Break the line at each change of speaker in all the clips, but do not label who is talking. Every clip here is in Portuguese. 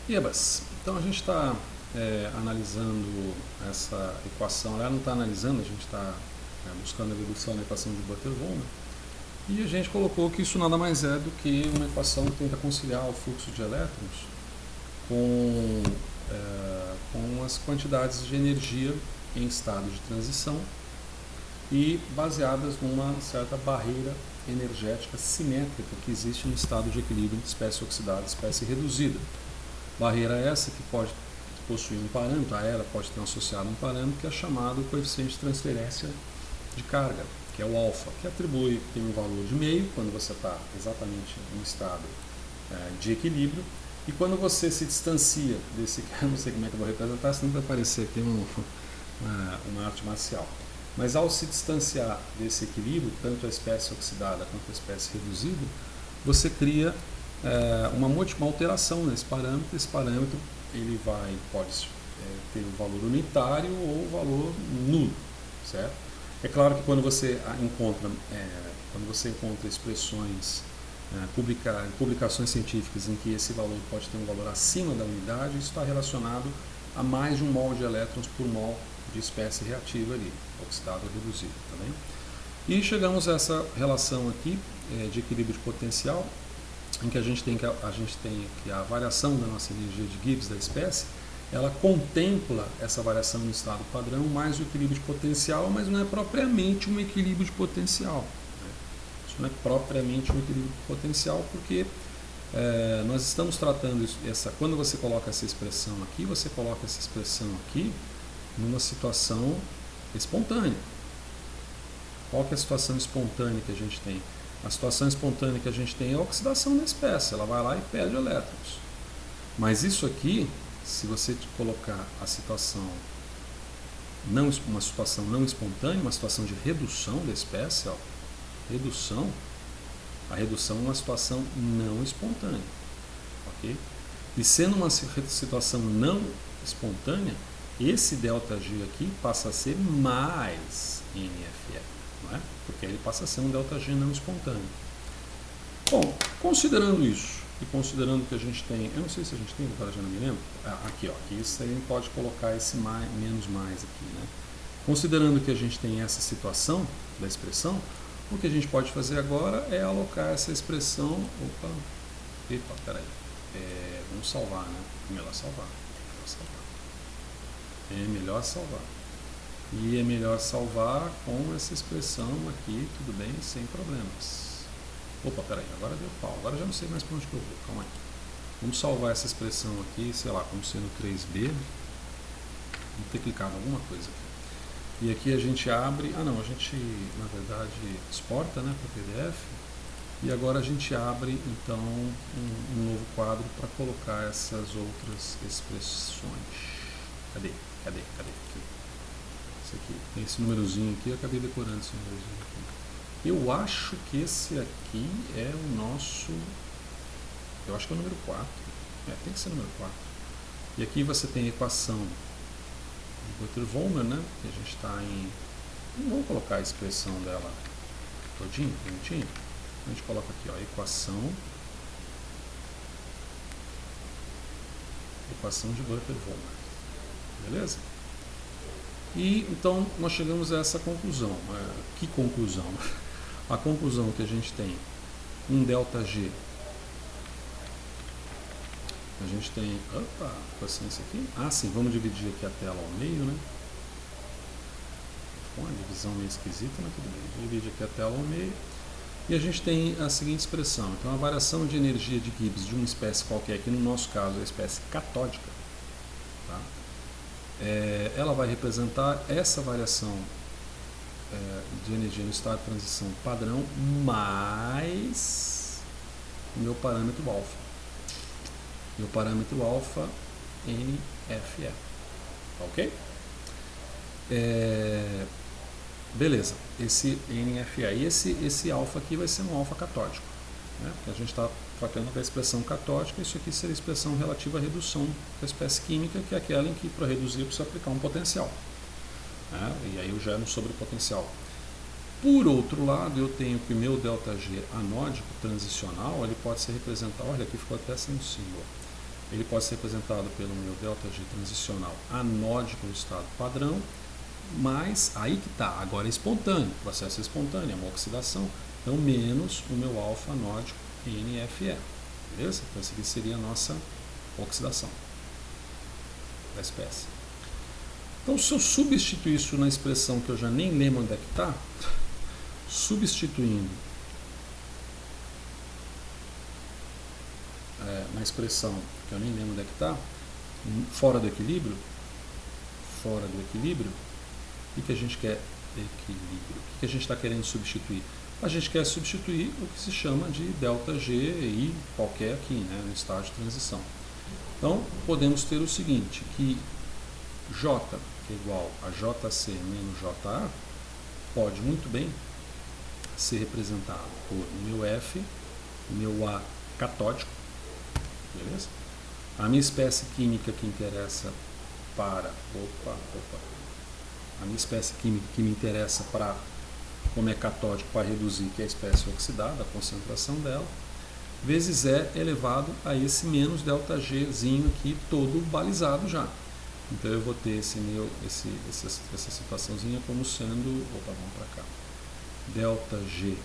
Iebas, então a gente está analisando essa equação, ela não está analisando, a gente está buscando a dedução da equação de Butler-Volmer, e a gente colocou que isso nada mais é do que uma equação que tenta conciliar o fluxo de elétrons com, com as quantidades de energia em estado de transição e baseadas numa certa barreira energética simétrica que existe no estado de equilíbrio entre espécie oxidada e espécie reduzida. Barreira essa que pode possuir um parâmetro, a ela pode ter associado um parâmetro que é chamado coeficiente de transferência de carga, que é o alfa, que tem um valor de meio quando você está exatamente em estado de equilíbrio, e quando você se distancia desse, eu não sei como é que eu vou representar, senão vai parecer aqui uma arte marcial. Mas ao se distanciar desse equilíbrio, tanto a espécie oxidada quanto a espécie reduzida, você cria uma alteração nesse parâmetro. Esse parâmetro ele pode ter um valor unitário ou valor nulo, certo? É claro que quando você encontra expressões, publicações científicas em que esse valor pode ter um valor acima da unidade, isso está relacionado a mais de 1 mol de elétrons por mol de espécie reativa ali, oxidada ou reduzida, tá bem? E chegamos a essa relação aqui de equilíbrio de potencial, em que a gente tem que a variação da nossa energia de Gibbs da espécie, ela contempla essa variação no estado padrão mais o equilíbrio de potencial, mas não é propriamente um equilíbrio de potencial. Isso não é propriamente um equilíbrio de potencial, porque nós estamos tratando quando você coloca essa expressão aqui, você coloca essa expressão aqui numa situação espontânea. Qual que é a situação espontânea que a gente tem? A situação espontânea que a gente tem é a oxidação da espécie, ela vai lá e perde elétrons. Mas isso aqui, se você colocar a situação uma situação não espontânea, uma situação de redução da espécie, ó, a redução é uma situação não espontânea, ok? E sendo uma situação não espontânea, esse ΔG aqui passa a ser mais NFE, não é? Porque ele passa a ser um ΔG não espontâneo. Bom, considerando isso, e considerando que a gente tem, eu não sei se a gente tem, agora já não me lembro, aqui ó, aqui isso aí a gente pode colocar esse mais, menos mais aqui, né? Considerando que a gente tem essa situação da expressão, o que a gente pode fazer agora é alocar essa expressão, peraí, vamos salvar, né? É melhor salvar. É melhor salvar. E é melhor salvar com essa expressão aqui, tudo bem, sem problemas. Opa, peraí, agora deu pau. Agora já não sei mais para onde que eu vou. Calma aí. Vamos salvar essa expressão aqui, sei lá, como sendo 3B. Vamos ter clicado em alguma coisa aqui. E aqui a gente abre... a gente, na verdade, exporta, né, para PDF. E agora a gente abre, então, um novo quadro para colocar essas outras expressões. Cadê? Aqui. Esse aqui. Tem esse númerozinho aqui, eu acabei decorando esse númerozinho aqui. Eu acho que esse aqui é o nosso... eu acho que é o número 4. Tem que ser o número 4. E aqui você tem a equação de Butler-Volmer, né? Que a gente está em... não vou colocar a expressão dela todinho, bonitinho. A gente coloca aqui, ó, equação de Butler-Volmer. Beleza? E então nós chegamos a essa conclusão. Que conclusão? A conclusão que a gente tem um ΔG. A gente tem... opa, paciência aqui. Sim, vamos dividir aqui a tela ao meio, né? Ficou uma divisão meio esquisita, mas tudo bem. Divide aqui a tela ao meio. E a gente tem a seguinte expressão. Então, a variação de energia de Gibbs de uma espécie qualquer, que no nosso caso é a espécie catódica, tá? Ela vai representar essa variação de energia no estado de transição padrão mais o meu parâmetro alfa. Meu parâmetro alfa NFE. Ok? Beleza. Esse NFE. E esse alfa aqui vai ser um alfa catódico, né? A gente está tratando da expressão catódica. Isso aqui seria a expressão relativa à redução da espécie química, que é aquela em que para reduzir eu preciso aplicar um potencial. E aí eu gero um sobrepotencial. Por outro lado, eu tenho que o meu ΔG anódico transicional, ele pode ser representado, olha, aqui ficou até sem símbolo. ele pode ser representado pelo meu ΔG transicional anódico no estado padrão, mas aí que está, agora é espontâneo, o processo é espontâneo, é uma oxidação, então menos o meu alfa anódico NFE, beleza? Então essa aqui seria a nossa oxidação da espécie. Então se eu substituir isso na expressão que eu já nem lembro onde é que está, substituindo na expressão que eu nem lembro onde é que está, fora do equilíbrio, o que a gente quer? Equilíbrio. O que a gente está querendo substituir? A gente quer substituir o que se chama de ΔG e qualquer aqui, né, no estágio de transição. Então, podemos ter o seguinte, que J, que é igual a JC menos JA, pode muito bem ser representado por meu F, meu A catódico, beleza? A minha espécie química que interessa para... A minha espécie química que me interessa para, como é catódico, para reduzir, que é a espécie oxidada, a concentração dela, vezes E elevado a esse menos ΔGzinho aqui, todo balizado já. Então eu vou ter essa situaçãozinha como sendo, vamos para cá, ΔG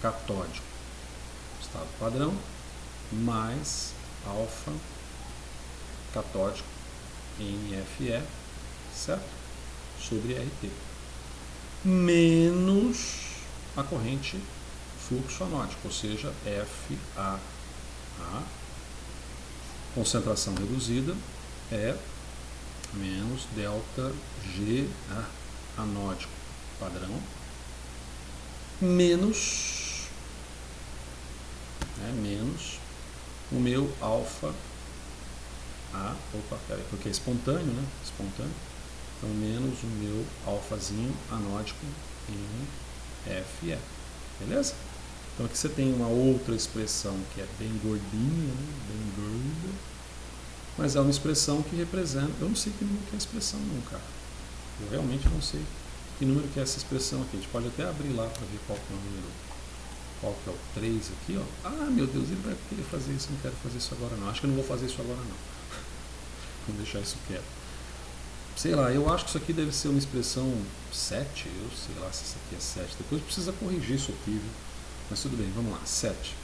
catódico, estado padrão, mais alfa catódico NFE, certo? Sobre RT, menos a corrente fluxo anódico, ou seja, FAA, concentração reduzida, é menos ΔG anódico padrão, menos o meu alfa A, porque é espontâneo, né? Espontâneo. Então, menos o meu alfazinho anódico em FE. Beleza? Então, aqui você tem uma outra expressão que é bem gordinha, né? Bem gorda, mas é uma expressão que representa... Eu não sei que número que é a expressão não, cara. Eu realmente não sei que número que é essa expressão aqui. A gente pode até abrir lá para ver qual que é o número. Qual que é o 3 aqui, ó. Ah, meu Deus, ele vai querer fazer isso. Não quero fazer isso agora, não. Acho que eu não vou fazer isso agora, não. Vou deixar isso quieto. Sei lá, eu acho que isso aqui deve ser uma expressão 7, eu sei lá se isso aqui é 7, depois precisa corrigir isso aqui, viu? Mas tudo bem, vamos lá, 7.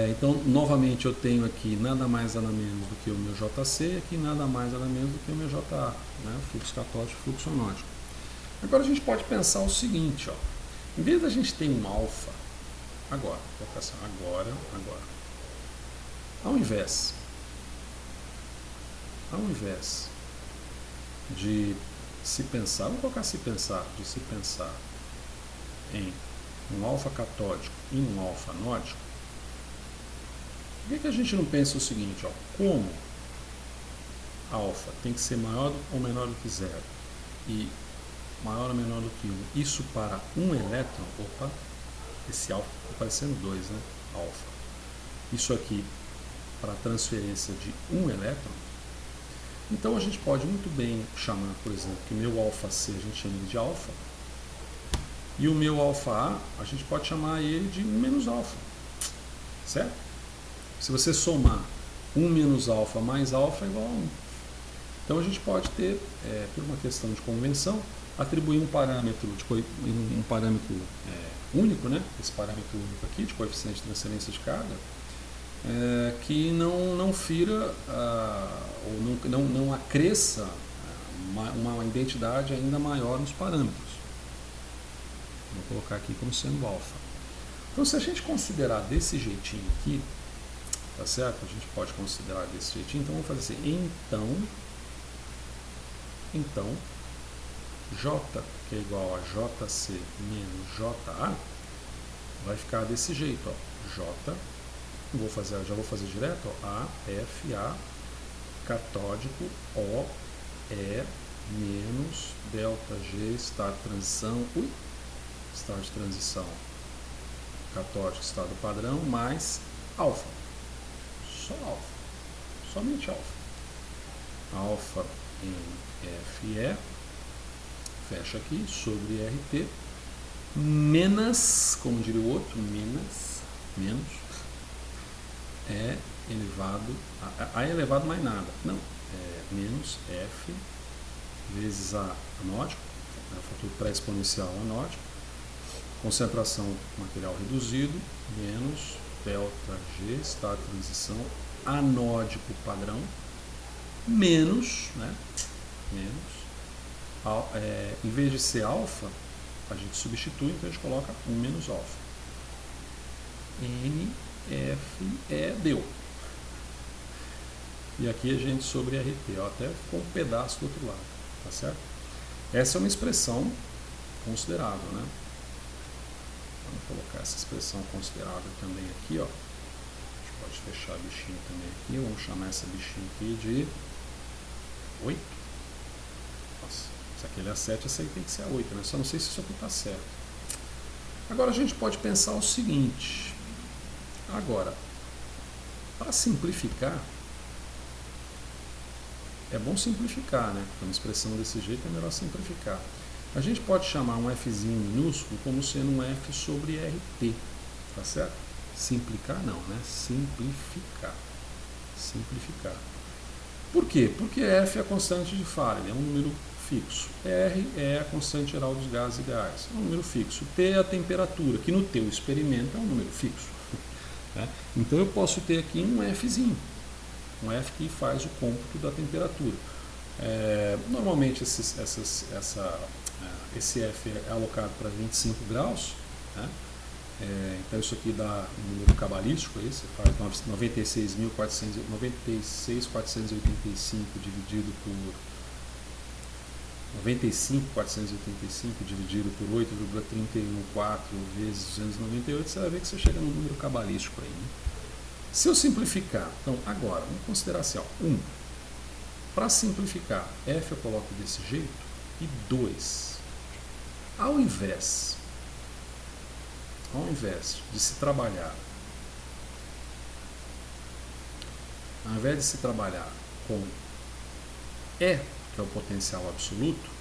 Então, novamente eu tenho aqui nada mais nada menos do que o meu JC e aqui nada mais nada menos do que o meu JA, né? Fluxo catódico, fluxo anódico. Agora a gente pode pensar o seguinte, ó, em vez da gente ter um alfa, agora, ao invés de se pensar, vamos colocar de se pensar em um alfa catódico e um alfa anódico, por que a gente não pensa o seguinte, ó, como alfa tem que ser maior ou menor do que 0 e maior ou menor do que 1, isso para um elétron, esse alfa está parecendo 2, né, alfa, isso aqui para transferência de um elétron. Então a gente pode muito bem chamar, por exemplo, que o meu alfa C a gente chama ele de alfa, e o meu alfa A a gente pode chamar ele de 1 menos alfa, certo? Se você somar 1 menos alfa mais alfa é igual a 1. Então a gente pode ter, por uma questão de convenção, atribuir um parâmetro, único, né? Esse parâmetro único aqui, de coeficiente de transferência de carga, que não fira ou não acresça uma identidade ainda maior nos parâmetros. Vou colocar aqui como sendo alfa. Então, se a gente considerar desse jeitinho aqui, tá certo? A gente pode considerar desse jeitinho. Então, vamos fazer assim. Então, J, que é igual a JC menos JA, vai ficar desse jeito, ó. J, já vou fazer direto, ó, A, F, A, catódico, O, E, menos, ΔG, estado de transição, estado de transição, catódico, estado padrão, mais alfa. Só alfa. Somente alfa. Alfa em FE, fecha aqui, sobre RT, menos, como diria o outro, menos, é elevado a é elevado mais nada. Não, é menos F vezes A anódico, é o fator pré-exponencial anódico, concentração material reduzido, menos delta G, estado de transição anódico padrão, menos, né, em vez de ser alfa, a gente substitui, então a gente coloca 1 menos alfa. N, F, E, deu. E aqui a gente sobre RT, ó, até ficou um pedaço do outro lado, tá certo? Essa é uma expressão considerável, né? Vamos colocar essa expressão considerável também aqui, ó. A gente pode fechar a bichinha também aqui, vamos chamar essa bichinha aqui de 8. Nossa, se aquele é a 7, essa aí tem que ser a 8, né? Só não sei se isso aqui está certo. Agora a gente pode pensar o seguinte. Agora, para simplificar, é bom simplificar, né? Porque uma expressão desse jeito é melhor simplificar. A gente pode chamar um Fzinho minúsculo como sendo um F sobre RT, tá certo? Simplificar não, né? Simplificar. Simplificar. Por quê? Porque F é a constante de Faraday, é um número fixo. R é a constante geral dos gases e gás, é um número fixo. T é a temperatura, que no teu experimento é um número fixo. Né? Então eu posso ter aqui um Fzinho, um F que faz o cômputo da temperatura. Normalmente esse F é alocado para 25 graus, né? Então isso aqui dá um número cabalístico, aí você faz 96.485 dividido por 95.485 dividido por 8,314 vezes 298, você vai ver que você chega num número cabalístico aí, né? Se eu simplificar, então agora, vamos considerar assim, ó, 1. Para simplificar, F eu coloco desse jeito, e 2. Ao invés de se trabalhar, com E, que é o potencial absoluto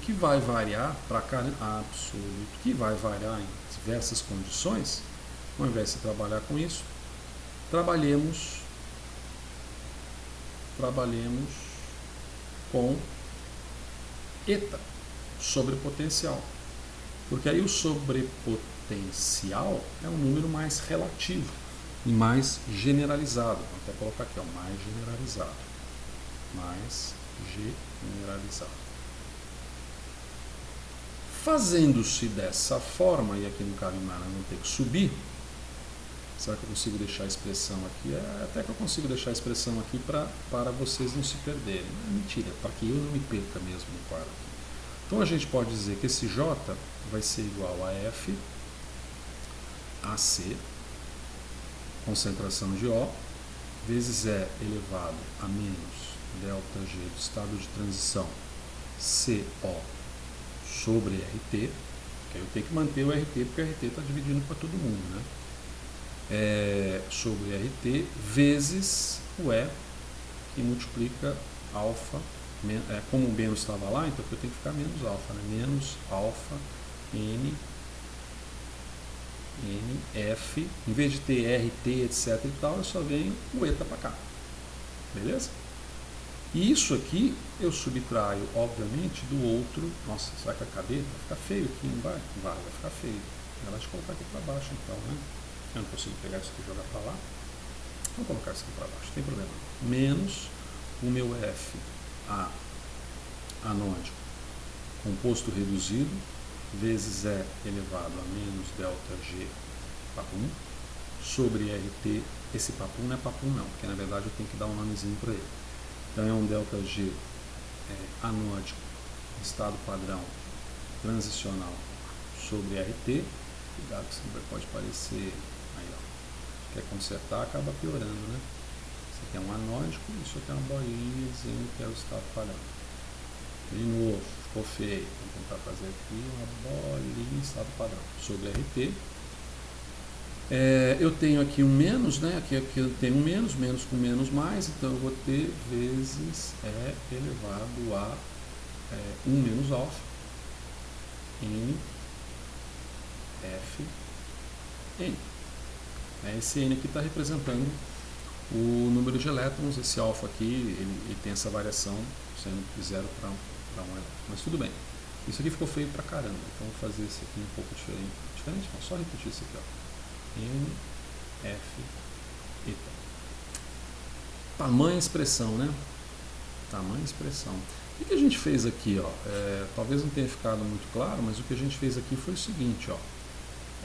que vai variar para cá, né? Absoluto, que vai variar em diversas condições, ao invés de trabalhar com isso, trabalhemos com eta, sobrepotencial, porque aí o sobrepotencial é um número mais relativo e mais generalizado. Vou até colocar aqui, ó, mais generalizado. Fazendo-se dessa forma, e aqui no caso não vou ter que subir, será que eu consigo deixar a expressão aqui? Até que eu consigo deixar a expressão aqui para vocês não se perderem. Mentira, para que eu não me perca mesmo no quadro aqui. Então a gente pode dizer que esse J vai ser igual a F, AC, concentração de O, vezes E elevado a menos delta G do estado de transição CO sobre RT, que aí eu tenho que manter o RT, porque o RT está dividindo para todo mundo, né? Sobre RT, vezes o E, que multiplica alfa, como o menos estava lá, então eu tenho que ficar menos alfa, né? Menos alfa N F, em vez de ter RT, etc e tal, eu só venho o eta para cá, beleza? E isso aqui eu subtraio, obviamente, do outro. Nossa, será que a cadeia vai ficar feio aqui? Não vai? Vai ficar feio. Ela vai colocar aqui para baixo, então, né? Eu não consigo pegar isso aqui e jogar para lá. Vou colocar isso aqui para baixo, não tem problema. Menos o meu F A anódico, composto reduzido, vezes E elevado a menos delta G papum, sobre RT. Esse papum não é papum não, porque na verdade eu tenho que dar um nomezinho para ele. Então é um delta G anódico, estado padrão transicional sobre RT. Cuidado que sempre pode parecer, aí ó, quer consertar, acaba piorando, né? Isso aqui é um anódico, isso aqui é uma bolinha dizendo que é o estado padrão. De novo, ficou feio. Vou tentar fazer aqui uma bolinha estado padrão sobre RT. Eu tenho aqui um menos, né? Aqui eu tenho um menos com menos mais, então eu vou ter vezes E elevado a 1 menos alfa N F N. Esse N aqui está representando o número de elétrons, esse alfa aqui, ele tem essa variação, sendo de 0 para 1 elétron. Mas tudo bem. Isso aqui ficou feio pra caramba, então vou fazer esse aqui um pouco diferente. Diferente não, só repetir isso aqui, ó. N, F, eta. Tamanho expressão, né? Tamanho expressão. O que a gente fez aqui, ó? Talvez não tenha ficado muito claro, mas o que a gente fez aqui foi o seguinte, ó.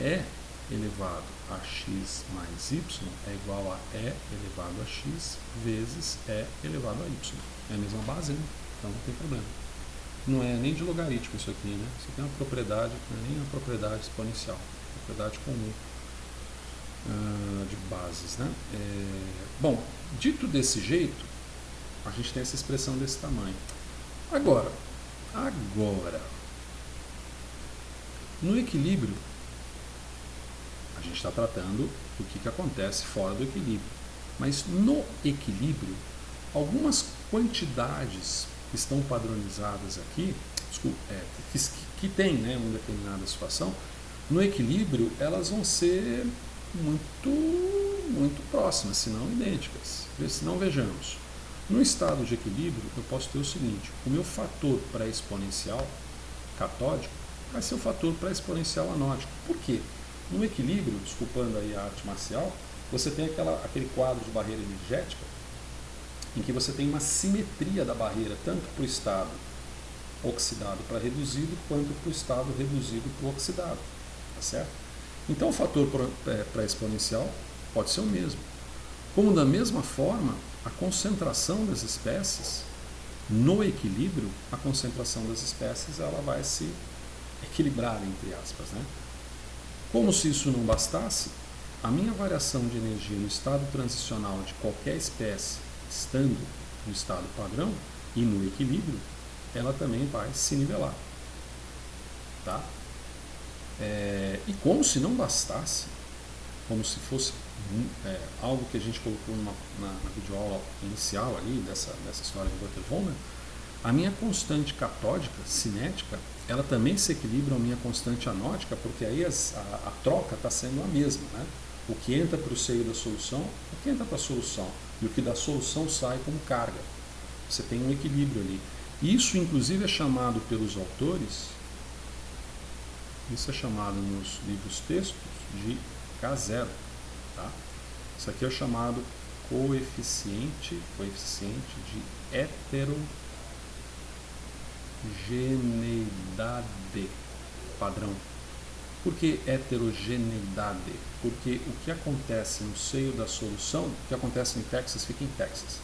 E elevado a x mais y é igual a E elevado a x vezes E elevado a y. É a mesma base, né? Então não tem problema. Não é nem de logaritmo isso aqui, né? Isso aqui é uma propriedade, não é nem uma propriedade exponencial, é uma propriedade comum de bases, né? Bom, dito desse jeito, a gente tem essa expressão desse tamanho. Agora, no equilíbrio, a gente está tratando do que acontece fora do equilíbrio. Mas no equilíbrio, algumas quantidades que estão padronizadas aqui, que tem, né, uma determinada situação, no equilíbrio elas vão ser muito próximas, se não idênticas. Se não, vejamos. No estado de equilíbrio, eu posso ter o seguinte: o meu fator pré-exponencial catódico vai ser o fator pré-exponencial anódico. Por quê? No equilíbrio, desculpando aí a arte marcial, você tem aquele quadro de barreira energética em que você tem uma simetria da barreira, tanto para o estado oxidado para reduzido, quanto para o estado reduzido para o oxidado. Tá certo? Então o fator pré-exponencial pode ser o mesmo. Como da mesma forma, a concentração das espécies, no equilíbrio, a concentração das espécies ela vai se equilibrar, entre aspas, né? Como se isso não bastasse, a minha variação de energia no estado transicional de qualquer espécie, estando no estado padrão e no equilíbrio, ela também vai se nivelar. Tá? E como se não bastasse, como se fosse algo que a gente colocou na videoaula inicial ali, dessa história de Butter-Volmer, a minha constante catódica, cinética, ela também se equilibra à minha constante anódica, porque aí a troca está sendo a mesma, né? O que entra para o seio da solução, o que entra para a solução, e o que da solução sai como carga. Você tem um equilíbrio ali. Isso, inclusive, é chamado pelos autores, isso é chamado nos livros textos de K0. Tá? Isso aqui é chamado coeficiente de heterogeneidade padrão. Por que heterogeneidade? Porque o que acontece no seio da solução, o que acontece em Texas fica em Texas.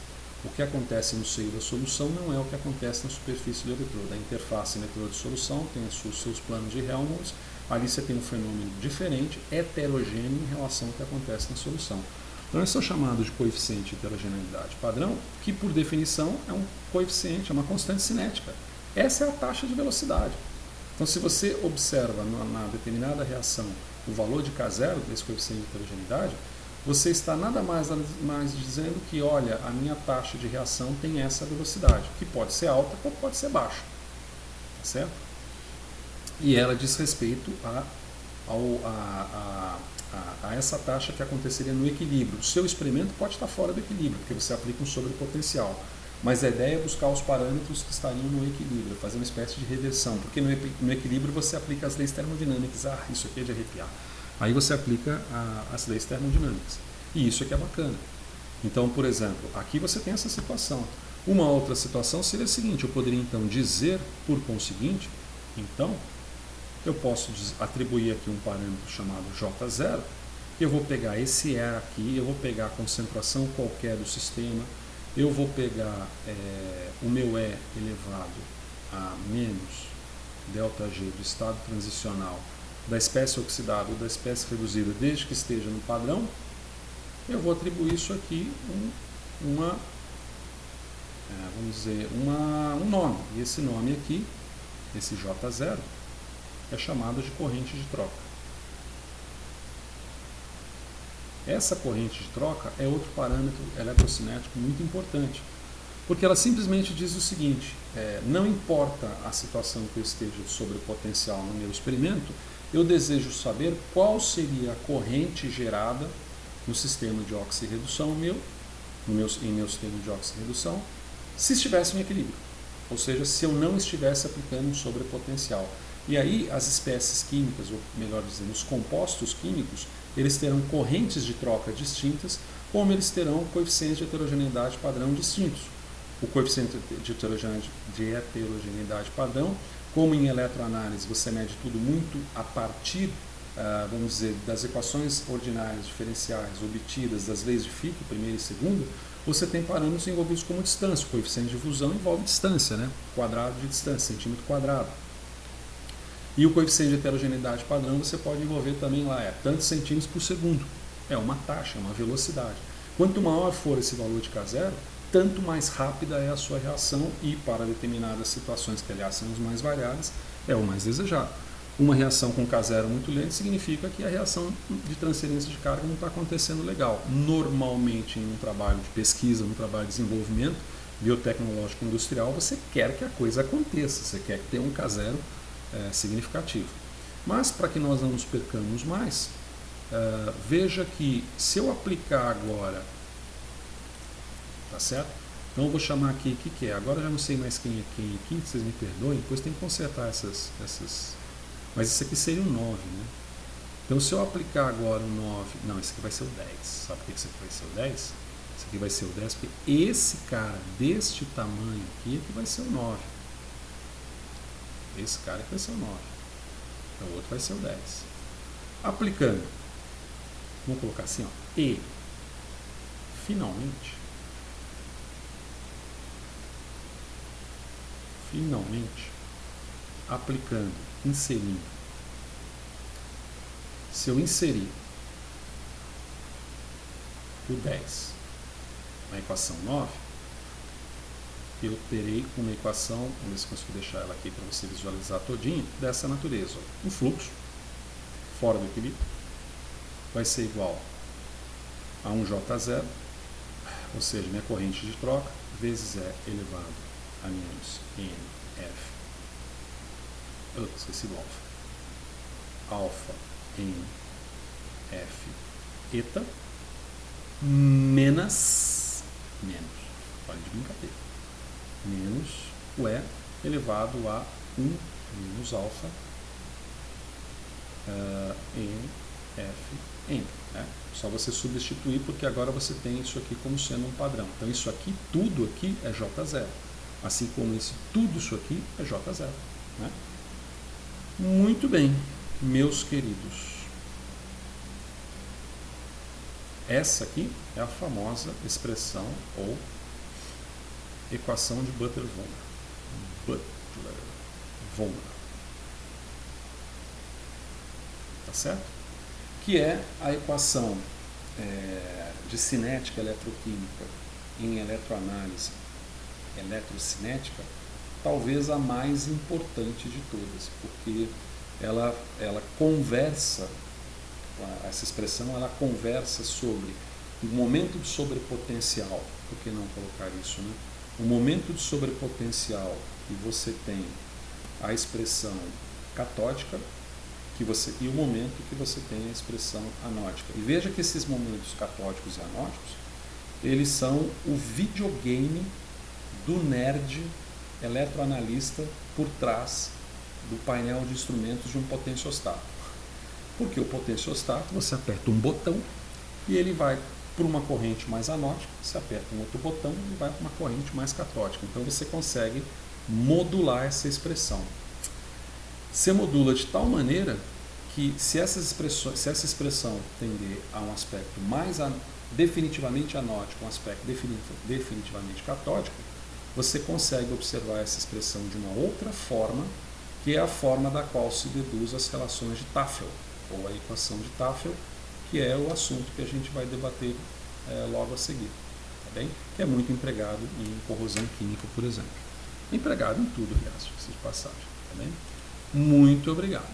O que acontece no seio da solução não é o que acontece na superfície do eletrodo. A interface eletrodo-solução tem os seus planos de Helmholtz, ali você tem um fenômeno diferente, heterogêneo em relação ao que acontece na solução. Então esse é o chamado de coeficiente de heterogeneidade padrão, que por definição é um coeficiente, é uma constante cinética. Essa é a taxa de velocidade. Então se você observa na determinada reação o valor de K0, desse coeficiente de heterogeneidade, você está nada mais dizendo que, olha, a minha taxa de reação tem essa velocidade, que pode ser alta ou pode ser baixa. Tá certo? E ela diz respeito a essa taxa que aconteceria no equilíbrio. O seu experimento pode estar fora do equilíbrio, porque você aplica um sobrepotencial. Mas a ideia é buscar os parâmetros que estariam no equilíbrio, fazer uma espécie de reversão, porque no equilíbrio você aplica as leis termodinâmicas. Ah, isso aqui é de arrepiar. Aí você aplica as leis termodinâmicas. E isso aqui é bacana. Então, por exemplo, aqui você tem essa situação. Uma outra situação seria a seguinte: eu poderia então dizer, por conseguinte, então, eu posso atribuir aqui um parâmetro chamado J0, eu vou pegar esse E aqui, eu vou pegar a concentração qualquer do sistema, eu vou pegar o meu E elevado a menos ΔG do estado transicional da espécie oxidada ou da espécie reduzida, desde que esteja no padrão, eu vou atribuir isso aqui um nome. E esse nome aqui, esse J0, é chamado de corrente de troca. Essa corrente de troca é outro parâmetro eletrocinético muito importante, porque ela simplesmente diz o seguinte: não importa a situação que eu esteja sobre o potencial no meu experimento, eu desejo saber qual seria a corrente gerada no sistema de oxirredução em meu sistema de oxirredução, se estivesse em equilíbrio. Ou seja, se eu não estivesse aplicando um sobrepotencial. E aí as espécies químicas, ou melhor dizendo, os compostos químicos, eles terão correntes de troca distintas, como eles terão coeficientes de heterogeneidade padrão distintos. O coeficiente de heterogeneidade padrão, como em eletroanálise você mede tudo muito a partir, vamos dizer, das equações ordinárias diferenciais obtidas das leis de Fick, primeira e segunda, você tem parâmetros envolvidos como distância. O coeficiente de fusão envolve distância, né? Quadrado de distância, centímetro quadrado. E o coeficiente de heterogeneidade padrão você pode envolver também lá, tantos centímetros por segundo. É uma taxa, é uma velocidade. Quanto maior for esse valor de K0, tanto mais rápida é a sua reação e, para determinadas situações, que aliás são as mais variadas, é o mais desejado. Uma reação com K0 muito lenta significa que a reação de transferência de carga não está acontecendo legal. Normalmente, em um trabalho de pesquisa, num trabalho de desenvolvimento biotecnológico industrial, você quer que a coisa aconteça, você quer ter um K0 significativo. Mas, para que nós não nos percamos mais, veja que se eu aplicar agora, tá certo? Então eu vou chamar aqui, o que é? Agora eu já não sei mais quem é quem aqui, vocês me perdoem, depois tem que consertar essas... Mas isso aqui seria o 9, né? Então se eu aplicar agora o 9, não, esse aqui vai ser o 10. Sabe por que isso aqui vai ser o 10? Esse aqui vai ser o 10 porque esse cara deste tamanho aqui é que vai ser o 9. Esse cara que vai ser o 9. Então o outro vai ser o 10. Aplicando, vamos colocar assim, ó, e finalmente, aplicando, inserindo. Se eu inserir o 10 na equação 9, eu terei uma equação, vamos ver se consigo deixar ela aqui para você visualizar todinha, dessa natureza. Um fluxo fora do equilíbrio vai ser igual a 1J0, ou seja, minha corrente de troca, vezes E elevado a menos NF. Eu esqueci do alfa. Alfa em F eta menos, olha de brincadeira, menos o E elevado a 1 menos alfa em F N. Né? Só você substituir, porque agora você tem isso aqui como sendo um padrão. Então isso aqui, tudo aqui é J0. Assim como tudo isso aqui é J0. Né? Muito bem, meus queridos. Essa aqui é a famosa expressão ou equação de Butler-Volmer. Tá certo? Que é a equação de cinética eletroquímica em eletroanálise eletrocinética, talvez a mais importante de todas, porque ela conversa, essa expressão ela conversa sobre o momento de sobrepotencial, por que não colocar isso, né? O momento de sobrepotencial que você tem a expressão catódica e o momento que você tem a expressão anódica. E veja que esses momentos catódicos e anódicos, eles são o videogame do nerd eletroanalista por trás do painel de instrumentos de um potenciostato. Porque o potenciostato, você aperta um botão e ele vai para uma corrente mais anódica, você aperta um outro botão e ele vai para uma corrente mais catódica. Então você consegue modular essa expressão. Você modula de tal maneira que se essa expressão tender a um aspecto mais definitivamente anódico, um aspecto definitivamente catódico, você consegue observar essa expressão de uma outra forma, que é a forma da qual se deduz as relações de Tafel, ou a equação de Tafel, que é o assunto que a gente vai debater logo a seguir, tá bem? Que é muito empregado em corrosão química, por exemplo. Empregado em tudo, aliás, de passagem, tá bem? Muito obrigado.